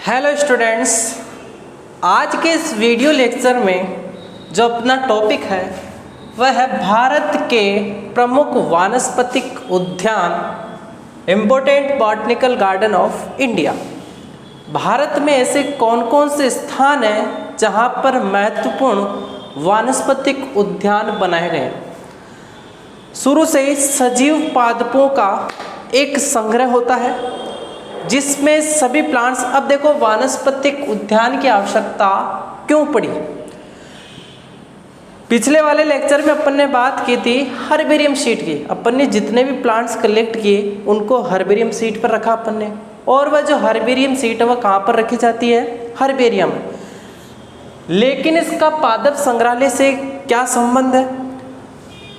Hello students, आज के इस वीडियो लेक्चर में जो अपना टॉपिक है वह है भारत के प्रमुख वानस्पतिक उद्यान important botanical garden of India. Bharat में ऐसे कौन कौन से स्थान हैं जहां पर महत्वपूर्ण वानस्पतिक उद्यान बनाए गए हैं। शुरू से ही सजीव पादपों का एक संग्रह होता है जिसमें सभी प्लांट्स। अब देखो वानस्पतिक उद्यान की आवश्यकता क्यों पड़ी। पिछले वाले लेक्चर में अपन ने बात की थी हर्बेरियम शीट की। अपन ने जितने भी प्लांट्स कलेक्ट किए उनको हर्बेरियम शीट पर रखा अपन ने, और वह जो हर्बेरियम शीट है वह कहाँ पर रखी जाती है, हर्बेरियम। लेकिन इसका पादप संग्रहालय से क्या संबंध है?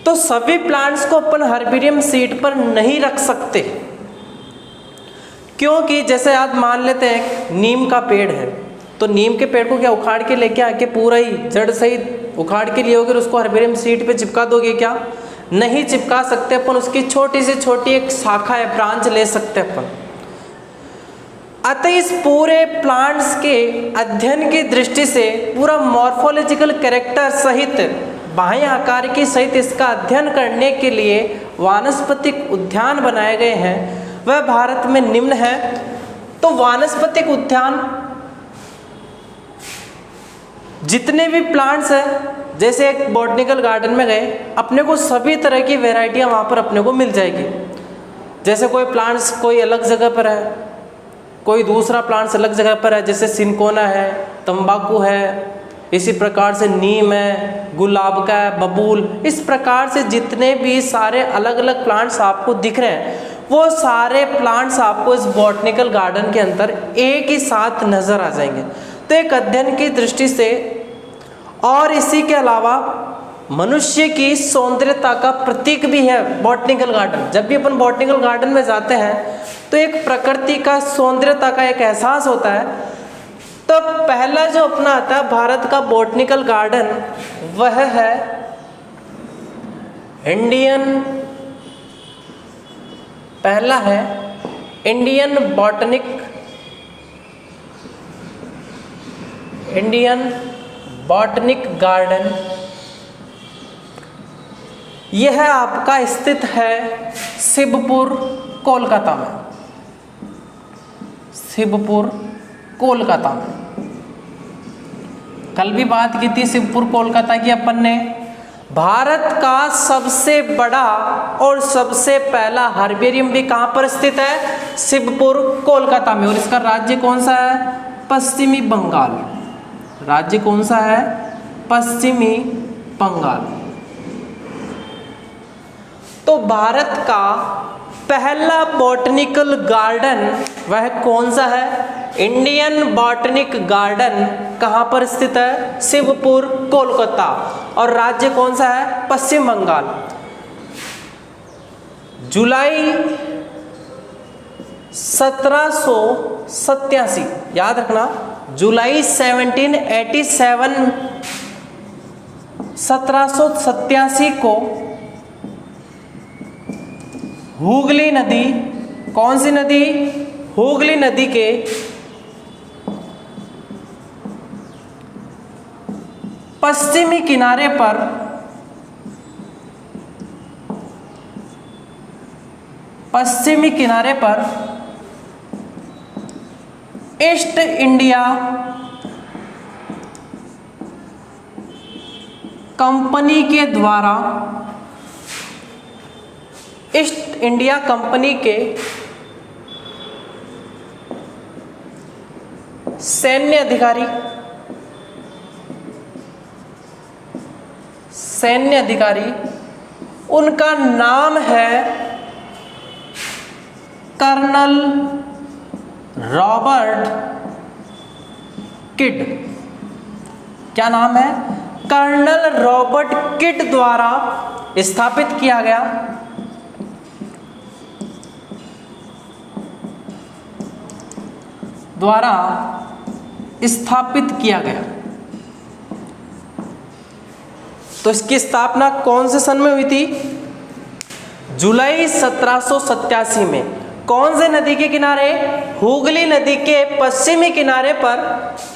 तो सभी प्लांट्स को अपन हर्बेरियम शीट पर नहीं रख सकते, क्योंकि जैसे आप मान लेते हैं नीम का पेड़ है, तो नीम के पेड़ को क्या उखाड़ के लेके आके पूरा ही जड़ सहित उखाड़ के लिए होगे उसको हर्बेरियम शीट पे चिपका दोगे क्या? नहीं चिपका सकते अपन। उसकी छोटी से छोटी एक शाखा है, ब्रांच ले सकते अपन। अतः इस पूरे प्लांट्स के अध्ययन की दृष्टि से पूरा मॉर्फोलॉजिकल कैरेक्टर सहित बाह्य आकार की सहित इसका अध्ययन करने के लिए वानस्पतिक उद्यान बनाए गए हैं। वह भारत में निम्न है। तो वानस्पतिक उद्यान जितने भी प्लांट्स हैं, जैसे एक बॉटनिकल गार्डन में गए अपने को सभी तरह की वैरायटियां वहाँ पर अपने को मिल जाएगी। जैसे कोई प्लांट्स कोई अलग जगह पर है, कोई दूसरा प्लांट्स अलग जगह पर है, जैसे सिनकोना है, तंबाकू है, इसी प्रकार से नीम है, गुलाब का है, बबूल। इस प्रकार से जितने भी सारे अलग अलग प्लांट्स आपको दिख रहे हैं वो सारे प्लांट्स आपको इस बॉटनिकल गार्डन के अंदर एक ही साथ नज़र आ जाएंगे। तो एक अध्ययन की दृष्टि से और इसी के अलावा मनुष्य की सौंदर्यता का प्रतीक भी है बॉटनिकल गार्डन। जब भी अपन बॉटनिकल गार्डन में जाते हैं तो एक प्रकृति का सौंदर्यता का एक एहसास होता है। तो पहला जो अपना आता है भारत का बॉटनिकल गार्डन वह है पहला है इंडियन बॉटनिक गार्डन। यह आपका स्थित है शिवपुर कोलकाता में। शिवपुर कोलकाता में कल भी बात की थी शिवपुर कोलकाता की अपन ने। भारत का सबसे बड़ा और सबसे पहला हर्बेरियम भी कहाँ पर स्थित है? शिवपुर कोलकाता में। और इसका राज्य कौन सा है? पश्चिमी बंगाल। राज्य कौन सा है? पश्चिमी बंगाल। तो भारत का पहला बॉटनिकल गार्डन वह कौन सा है? इंडियन बॉटनिक गार्डन कहाँ पर स्थित है? शिवपुर कोलकाता। और राज्य कौन सा है? पश्चिम बंगाल। जुलाई 1787, याद रखना, जुलाई 1787 को हुगली नदी, कौन सी नदी? हुगली नदी के पश्चिमी किनारे पर ईस्ट इंडिया कंपनी के द्वारा, ईस्ट इंडिया कंपनी के सैन्य अधिकारी उनका नाम है कर्नल रॉबर्ट किड। क्या नाम है? कर्नल रॉबर्ट किड द्वारा स्थापित किया गया। तो इसकी स्थापना कौन से सन में हुई थी? जुलाई 1787 में। कौन से नदी के किनारे? हुगली नदी के पश्चिमी किनारे पर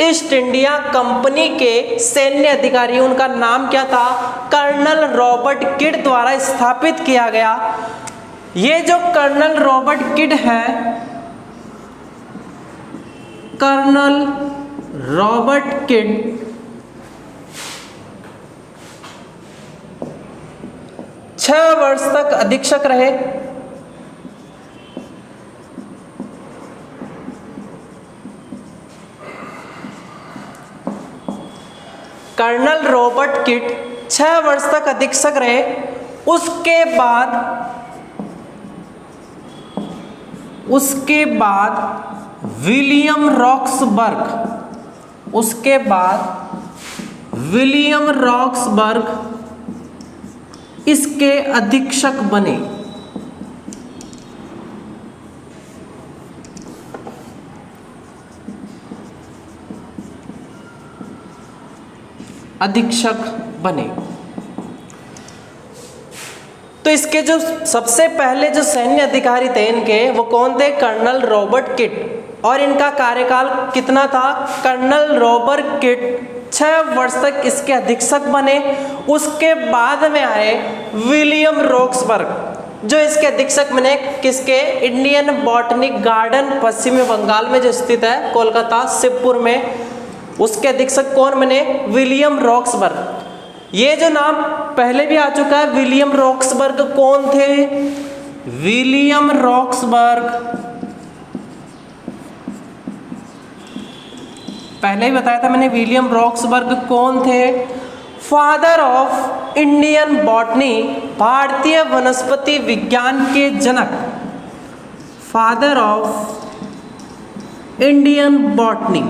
ईस्ट इंडिया कंपनी के सैन्य अधिकारी, उनका नाम क्या था? कर्नल रॉबर्ट किड द्वारा स्थापित किया गया। ये जो कर्नल रॉबर्ट किड है, कर्नल रॉबर्ट किड 6 वर्ष तक अधीक्षक रहे। कर्नल रॉबर्ट किड 6 वर्ष तक अधीक्षक रहे। उसके बाद विलियम रॉक्सबर्ग इसके अधीक्षक बने। तो इसके जो सबसे पहले जो सैन्य अधिकारी थे इनके, वो कौन थे? Colonel Robert Kyd. और इनका कार्यकाल कितना था? कर्नल रॉबर्ट किड 6 वर्ष तक इसके अधीक्षक बने। उसके बाद में आए विलियम रॉक्सबर्ग, जो इसके अधीक्षक बने किसके? इंडियन बॉटनिक गार्डन पश्चिमी बंगाल में जो स्थित है, कोलकाता शिवपुर में। उसके अधीक्षक कौन बने? William Roxburgh. ये जो नाम पहले भी आ चुका है, विलियम रॉक्सबर्ग कौन थे? विलियम रॉक्सबर्ग पहले ही बताया था मैंने। विलियम रॉक्सबर्ग कौन थे? फादर ऑफ इंडियन बॉटनी, भारतीय वनस्पति विज्ञान के जनक। फादर ऑफ इंडियन बॉटनी,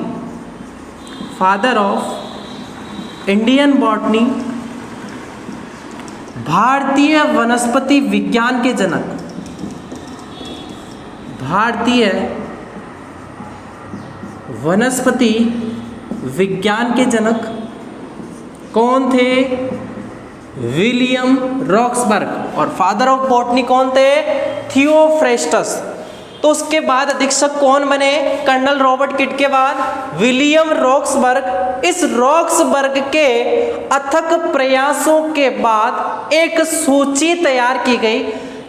भारतीय वनस्पति विज्ञान के जनक। भारतीय वनस्पति विज्ञान के जनक कौन थे? William Roxburgh. और फादर ऑफ बॉटनी कौन थे? थियोफ्रेस्टस। तो उसके बाद अधीक्षक कौन बने? कर्नल रॉबर्ट किड के बाद विलियम रॉक्सबर्ग। इस रॉक्सबर्ग के अथक प्रयासों के बाद एक सूची तैयार की गई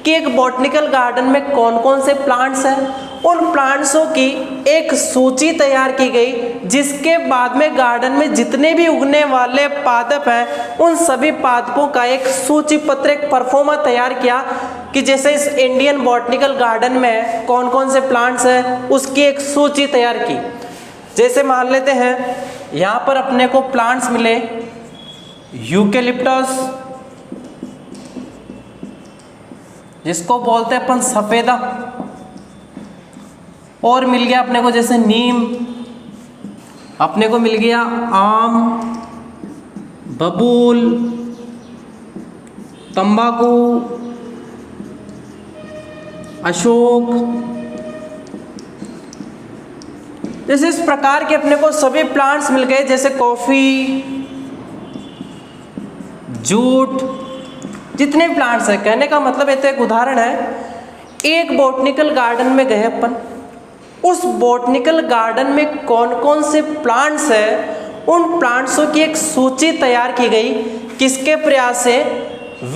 कि एक बॉटनिकल गार्डन में कौन कौन से प्लांट्स हैं। उन प्लांट्सों की एक सूची तैयार की गई, जिसके बाद में गार्डन में जितने भी उगने वाले पादप हैं, उन सभी पादपों का एक सूची पत्र, एक परफॉर्मा तैयार किया कि जैसे इस इंडियन बॉटनिकल गार्डन में कौन कौन से प्लांट्स हैं, उसकी एक सूची तैयार की। जैसे मान लेते हैं यहाँ पर अपने को प्लांट्स मिले यूकेलिप्टस, जिसको बोलते हैं अपन सफेदा, और मिल गया अपने को जैसे नीम, अपने को मिल गया आम, बबूल, तंबाकू, अशोक। जैसे इस प्रकार के अपने को सभी प्लांट्स मिल गए, जैसे कॉफी, जूट, जितने प्लांट्स हैं। कहने का मतलब ये तो एक उदाहरण है। एक बॉटनिकल गार्डन में गए अपन, उस बॉटनिकल गार्डन में कौन कौन से प्लांट्स हैं, उन प्लांट्सों की एक सूची तैयार की गई। किसके प्रयास से?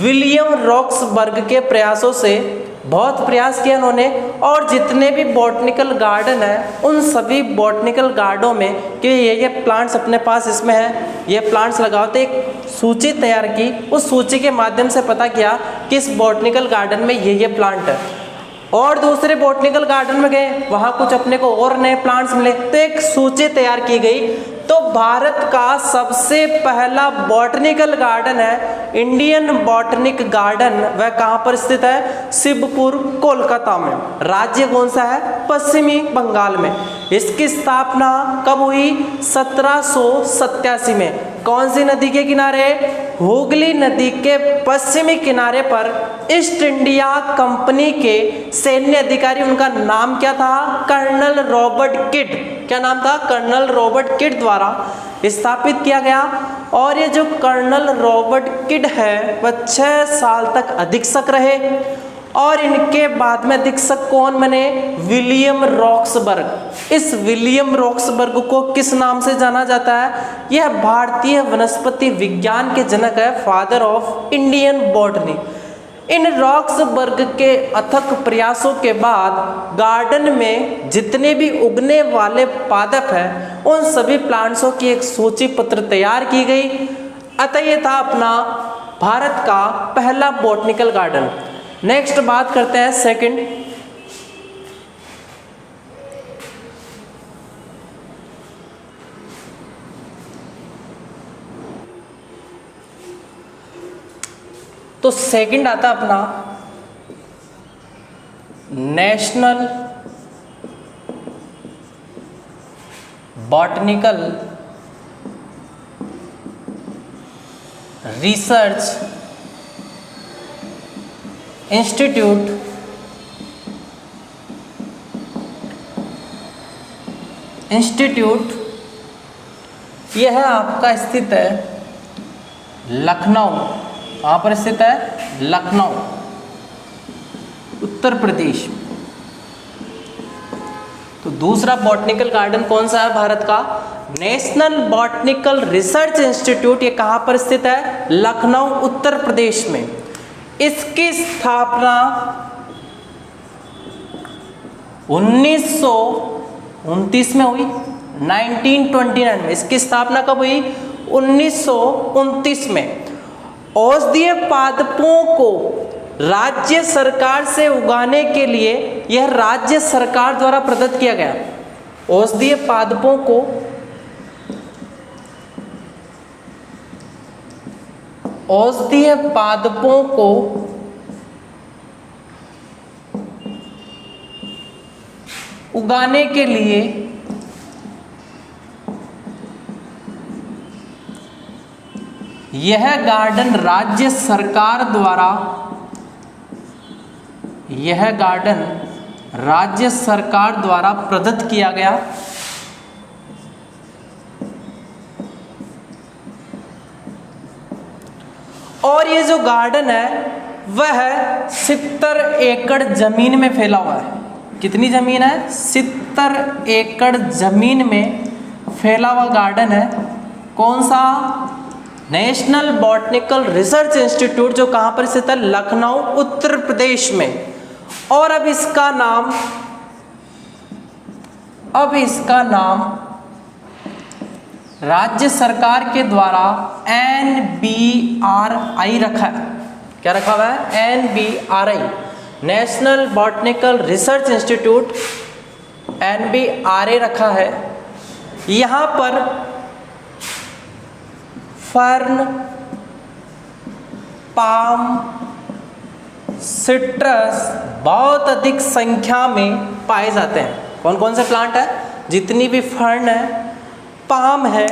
विलियम रॉक्सबर्ग के प्रयासों से। बहुत प्रयास किया उन्होंने, और जितने भी बॉटनिकल गार्डन हैं, उन सभी बॉटनिकल गार्डनों में कि ये प्लांट्स अपने पास इसमें हैं, ये प्लांट्स लगाओ, तो एक सूची तैयार की। उस सूची के माध्यम से पता किया कि इस बॉटनिकल गार्डन में ये प्लांट है। और दूसरे बॉटनिकल गार्डन में गए, वहाँ कुछ अपने को और नए प्लांट्स मिले, तो एक सूची तैयार की गई। तो भारत का सबसे पहला बॉटनिकल गार्डन है इंडियन बॉटनिक गार्डन। वह कहाँ पर स्थित है? शिवपुर, कोलकाता में। राज्य कौन सा है? पश्चिमी बंगाल में। इसकी स्थापना कब हुई? 1787 में। कौन सी नदी के किनारे? हुगली नदी के पश्चिमी किनारे पर ईस्ट इंडिया कंपनी के सैन्य अधिकारी, उनका नाम क्या था? Colonel Robert Kyd. क्या नाम था? कर्नल रॉबर्ट किड द्वारा स्थापित किया गया। और ये जो कर्नल रॉबर्ट किड है, वह 6 साल तक अधीक्षक रहे। और इनके बाद में अधीक्षक कौन बने? William Roxburgh. इस विलियम रॉक्सबर्ग को किस नाम से जाना जाता है? यह भारतीय वनस्पति विज्ञान के जनक है, father of Indian botany. In Roxburgh के अथक प्रयासों के बाद गार्डन में जितने भी उगने वाले पादप हैं उन सभी प्लांट्सों की एक सूची पत्र तैयार की गई। अतः ये था अपना भारत का पहला बॉटनिकल गार्डन। नेक्स्ट बात करते हैं सेकंड। तो सेकंड आता अपना नेशनल बॉटनिकल रिसर्च इंस्टीट्यूट यह आपका स्थित है लखनऊ। कहाँ पर स्थित है? लखनऊ, उत्तर प्रदेश। तो दूसरा बॉटनिकल गार्डन कौन सा है भारत का? National botanical research institute. ये कहाँ पर स्थित है? लखनऊ, उत्तर प्रदेश में। इसकी स्थापना 1929 में हुई, 1929 में। इसकी स्थापना कब हुई? 1929 में। औषधीय पादपों को राज्य सरकार से उगाने के लिए यह राज्य सरकार द्वारा प्रदत्त किया गया। औषधीय पादपों को उगाने के लिए यह गार्डन राज्य सरकार द्वारा प्रदत्त किया गया। और ये जो गार्डन है वह 70 एकड़ जमीन में फैला हुआ है। कितनी जमीन है? 70 एकड़ जमीन में फैला हुआ गार्डन है। कौन सा? नेशनल बॉटनिकल रिसर्च इंस्टीट्यूट, जो कहाँ पर स्थित है? लखनऊ, उत्तर प्रदेश में। और अब इसका नाम राज्य सरकार के द्वारा NBRI रखा है। क्या रखा हुआ है? NBRI, national botanical research institute, NBRI रखा है। यहाँ पर फर्न, पाम, सिट्रस बहुत अधिक संख्या में पाए जाते हैं। कौन कौन से प्लांट है? जितनी भी फर्न है, पाम है,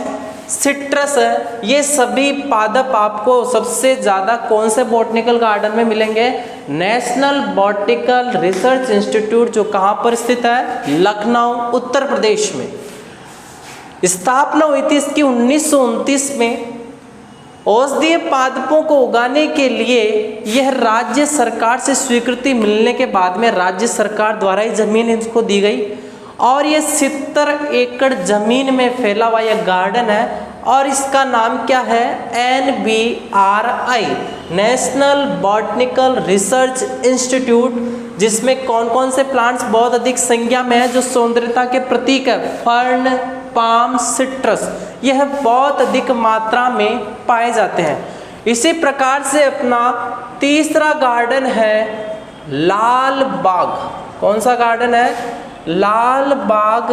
सिट्रस है, ये सभी पादप आपको सबसे ज़्यादा कौन से बॉटनिकल गार्डन में मिलेंगे? नेशनल बॉटनिकल रिसर्च इंस्टीट्यूट, जो कहाँ पर स्थित है? लखनऊ, उत्तर प्रदेश में। स्थापना हुई थी इसकी 1929 में। औषधीय पादपों को उगाने के लिए यह राज्य सरकार से स्वीकृति मिलने के बाद में राज्य सरकार द्वारा ही जमीन इसको दी गई। और ये 70 एकड़ जमीन में फैला हुआ यह गार्डन है। और इसका नाम क्या है? NBRI, national botanical research institute, जिसमें कौन कौन से प्लांट्स बहुत अधिक संख्या में है जो सौंदर्यता के प्रतीक है? फर्न, पाम, सिट्रस, यह बहुत अधिक मात्रा में पाए जाते हैं। इसी प्रकार से अपना तीसरा गार्डन है लाल बाग। कौन सा गार्डन है? लाल बाग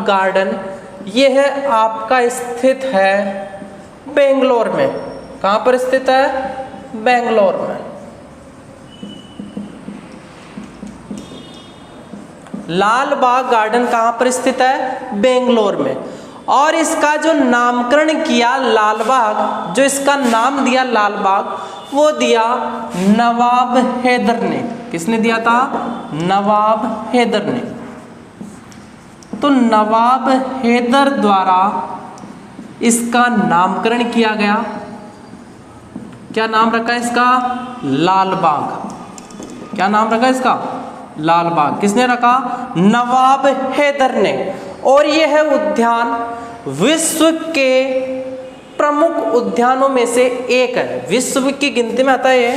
गार्डन। यह आपका स्थित है बेंगलोर में। कहाँ पर स्थित है? बेंगलोर में। लाल बाग गार्डन कहाँ पर स्थित है? बेंगलोर में। और इसका जो नामकरण किया लालबाग, जो इसका नाम दिया लालबाग, वो दिया नवाब हैदर ने। किसने दिया था? नवाब हैदर ने। तो नवाब हैदर द्वारा इसका नामकरण किया गया क्या नाम रखा है इसका? लाल बाग। क्या नाम रखा है इसका? लाल बाग। किसने रखा? नवाब हैदर ने। और यह उद्यान विश्व के प्रमुख उद्यानों में से एक है। विश्व की गिनती में आता है ये,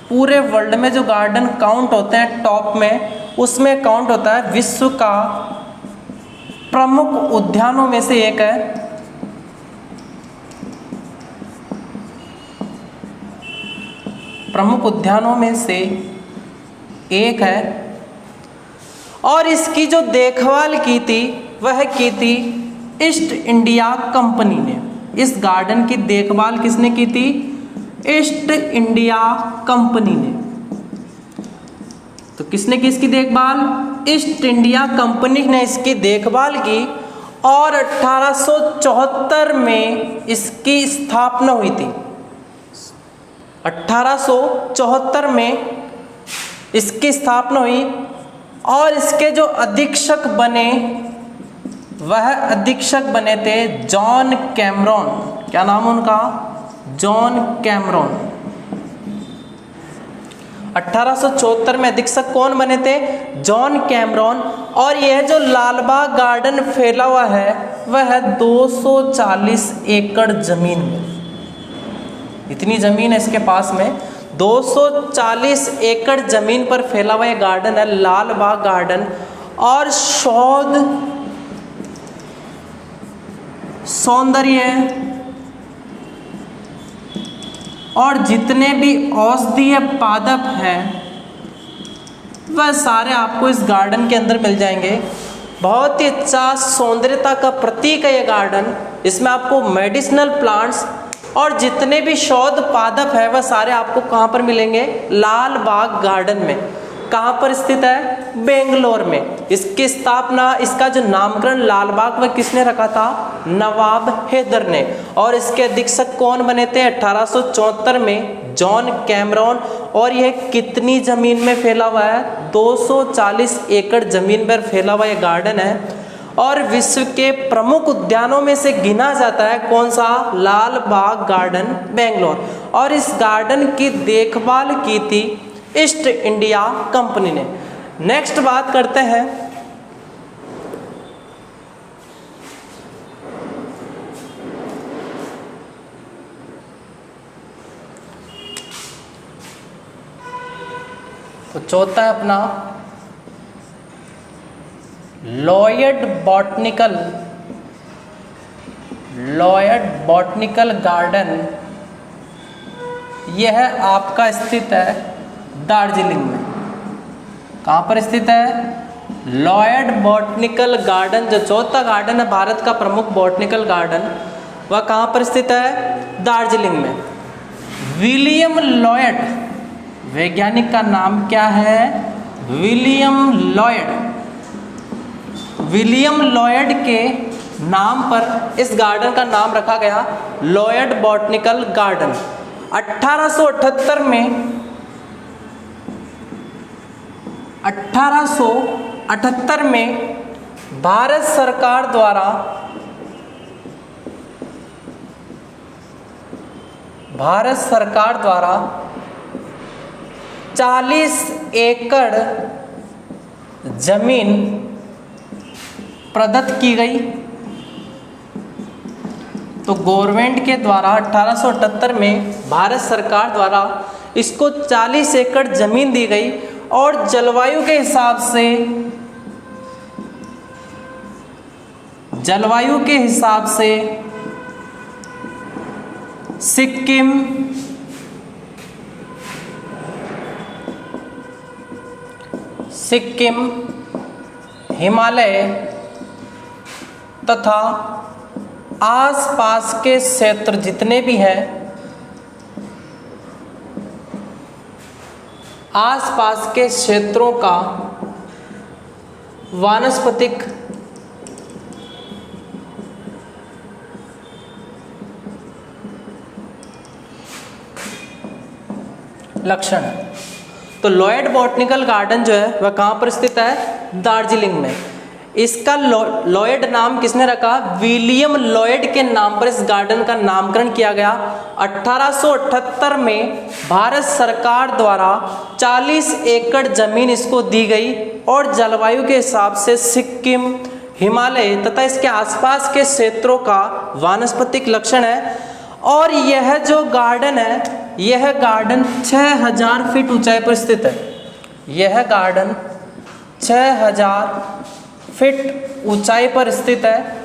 पूरे वर्ल्ड में जो गार्डन काउंट होते हैं टॉप में, उसमें काउंट होता है, विश्व का प्रमुख उद्यानों में से एक है। प्रमुख उद्यानों में से एक है। और इसकी जो देखभाल की थी वह की थी ईस्ट इंडिया कंपनी ने। इस गार्डन की देखभाल किसने की थी? ईस्ट इंडिया कंपनी ने। तो किसने की इसकी देखभाल? ईस्ट इंडिया कंपनी ने इसकी देखभाल की। और 1874 में इसकी स्थापना हुई थी। 1874 में इसकी स्थापना हुई। और इसके जो अधीक्षक बने, वह अधीक्षक बने थे जॉन कैमरॉन। क्या नाम उनका? John Cameron. 1874 में अधीक्षक कौन बने थे? John Cameron. और यह जो लालबाग गार्डन फैला हुआ है वह 240 एकड़ जमीन में, इतनी जमीन है इसके पास में, 240 एकड़ जमीन पर फैला हुआ यह गार्डन है, लाल बाग गार्डन। और सौंदर्य और जितने भी औषधीय पादप हैं वह सारे आपको इस गार्डन के अंदर मिल जाएंगे। बहुत ही अच्छा सौंदर्यता का प्रतीक है ये गार्डन। इसमें आपको मेडिसिनल प्लांट्स और जितने भी शोध पादप है वह सारे आपको कहाँ पर मिलेंगे? लाल बाग गार्डन में। कहाँ पर स्थित है? बेंगलोर में। इसकी स्थापना, इसका जो नामकरण लाल बाग वह किसने रखा था? नवाब हैदर ने। और इसके अधीक्षक कौन बने थे? 1874 में जॉन कैमरॉन। और यह कितनी जमीन में फैला हुआ है? 240 एकड़ जमीन पर फैला हुआ यह गार्डन है। और विश्व के प्रमुख उद्यानों में से गिना जाता है। कौन सा? लाल बाग गार्डन, बेंगलोर। और इस गार्डन की देखभाल की थी ईस्ट इंडिया कंपनी ने। नेक्स्ट बात करते हैं तो चौथा है अपना लॉयड बॉटनिकल गार्डन। यह आपका स्थित है दार्जिलिंग में। कहाँ पर स्थित है? लॉयड बॉटनिकल गार्डन, जो चौथा गार्डन है भारत का प्रमुख बॉटनिकल गार्डन, वह कहाँ पर स्थित है? दार्जिलिंग में। विलियम लॉयड, वैज्ञानिक का नाम क्या है? William Lloyd. विलियम लॉयड के नाम पर इस गार्डन का नाम रखा गया लॉयड बॉटनिकल गार्डन। 1878 में भारत सरकार द्वारा 40 एकड़ जमीन प्रदत्त की गई। तो गवर्नमेंट के द्वारा 1878 में भारत सरकार द्वारा इसको 40 एकड़ जमीन दी गई। और जलवायु के हिसाब से सिक्किम, हिमालय तथा आसपास के क्षेत्र जितने भी हैं, आसपास के क्षेत्रों का वानस्पतिक लक्षण है। तो लॉयड बॉटनिकल गार्डन जो है वह कहाँ पर स्थित है? दार्जिलिंग में। इसका लॉयड नाम किसने रखा? विलियम लॉयड के नाम पर इस गार्डन का नामकरण किया गया। 1878 में भारत सरकार द्वारा 40 एकड़ जमीन इसको दी गई और जलवायु के हिसाब से सिक्किम, हिमालय तथा इसके आसपास के क्षेत्रों का वानस्पतिक लक्षण है। और यह जो गार्डन है, यह गार्डन 6000 फीट ऊंचाई पर स्थित है। यह गार्डन 6000 फीट ऊंचाई पर स्थित है।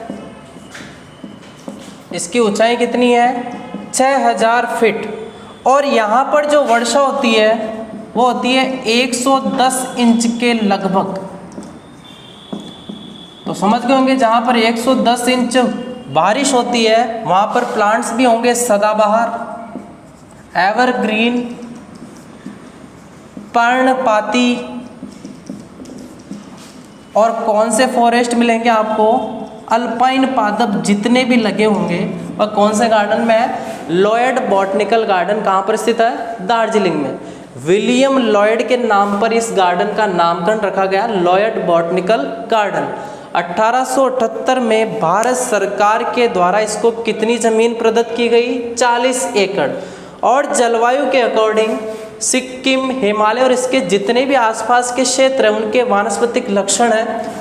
इसकी ऊंचाई कितनी है? 6000 फीट। और यहाँ पर जो वर्षा होती है वो होती है 110 इंच के लगभग। तो समझ गए होंगे, जहाँ पर 110 इंच बारिश होती है वहाँ पर प्लांट्स भी होंगे सदाबहार, एवरग्रीन, पर्णपाती, और कौन से फॉरेस्ट मिलेंगे आपको? अल्पाइन पादप जितने भी लगे होंगे वह कौन से गार्डन में है? Lloyd botanical garden. कहाँ पर स्थित है? दार्जिलिंग में। विलियम लॉयड के नाम पर इस गार्डन का नामकरण रखा गया, लॉयड बॉटनिकल गार्डन। 1878 में भारत सरकार के द्वारा इसको कितनी जमीन प्रदत्त की गई? 40 एकड़। और जलवायु के अकॉर्डिंग सिक्किम, हिमालय और इसके जितने भी आसपास के क्षेत्र हैं उनके वानस्पतिक लक्षण हैं।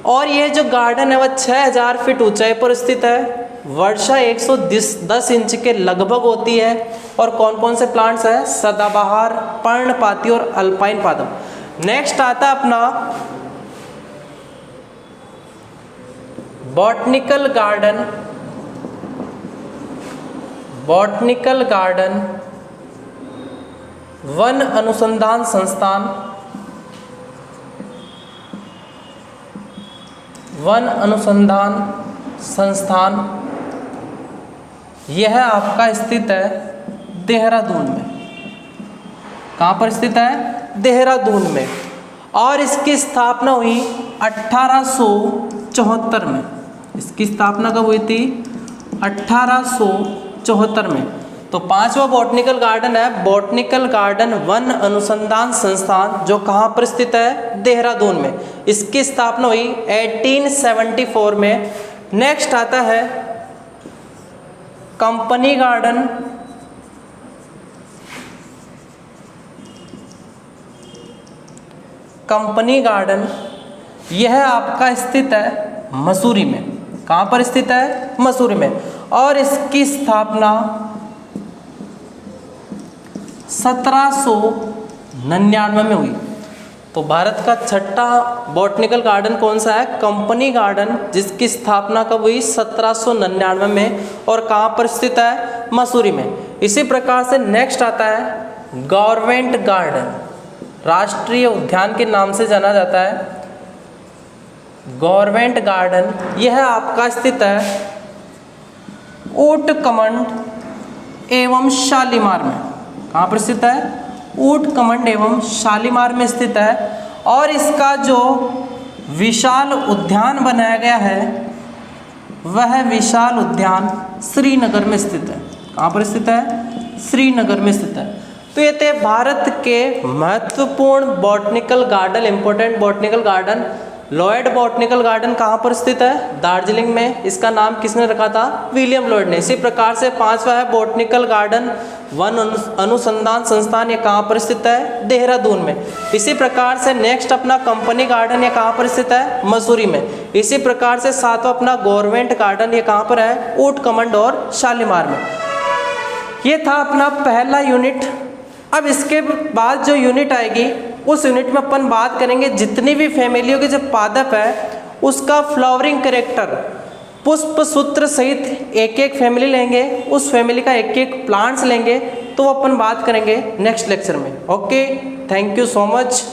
और ये जो गार्डन है वह 6000 फीट ऊंचाई पर स्थित है। वर्षा 110 इंच के लगभग होती है। और कौन कौन से प्लांट्स हैं? सदाबहार, पर्णपाती और अल्पाइन पादप। नेक्स्ट आता है अपना botanical garden. Botanical garden one अनुसंधान संस्थान। वन अनुसंधान संस्थान यह आपका स्थित है देहरादून में। कहाँ पर स्थित है? देहरादून में। और इसकी स्थापना हुई 1874 में। इसकी स्थापना कब हुई थी? 1874 में। तो पांचवा बॉटनिकल गार्डन है बॉटनिकल गार्डन वन अनुसंधान संस्थान, जो कहाँ पर स्थित है? देहरादून में। इसकी स्थापना हुई 1874 में। नेक्स्ट आता है कंपनी गार्डन। कंपनी गार्डन यह आपका स्थित है मसूरी में। कहाँ पर स्थित है? मसूरी में। और इसकी स्थापना 1799 में हुई। तो भारत का छठा बॉटनिकल गार्डन कौन सा है? कंपनी गार्डन, जिसकी स्थापना कब हुई? 1799 में। और कहाँ पर स्थित है? मसूरी में। इसी प्रकार से नेक्स्ट आता है गवर्नमेंट गार्डन, राष्ट्रीय उद्यान के नाम से जाना जाता है। गवर्नमेंट गार्डन यह आपका स्थित है ऊटकमंड एवं शालीमार में। कहाँ पर स्थित है? ऊटकमंड एवं शालीमार में स्थित है। और इसका जो विशाल उद्यान बनाया गया है वह विशाल उद्यान श्रीनगर में स्थित है। कहाँ पर स्थित है? श्रीनगर में स्थित है। तो ये थे भारत के महत्वपूर्ण botanical garden, important botanical garden. Lloyd botanical garden कहाँ पर स्थित है? दार्जिलिंग में। इसका नाम किसने रखा था? विलियम लॉयड ने। इसी प्रकार से पांचवा है बॉटनिकल गार्डन वन अनुसंधान संस्थान, ये कहाँ पर स्थित है? देहरादून में। इसी प्रकार से नेक्स्ट अपना कंपनी गार्डन, ये कहाँ पर स्थित है? मसूरी में। इसी प्रकार से सातवां अपना गवर्नमेंट गार्डन, ये कहाँ पर है? ऊटकमंड और शालीमार में। ये था अपना पहला यूनिट। अब इसके बाद जो यूनिट आएगी उस यूनिट में अपन बात करेंगे जितनी भी फैमिलियों के जो पादप है उसका फ्लावरिंग कैरेक्टर, पुष्प सूत्र सहित एक एक फैमिली लेंगे, उस फैमिली का एक एक प्लांट्स लेंगे, तो अपन बात करेंगे नेक्स्ट लेक्चर में। Okay, thank you so much.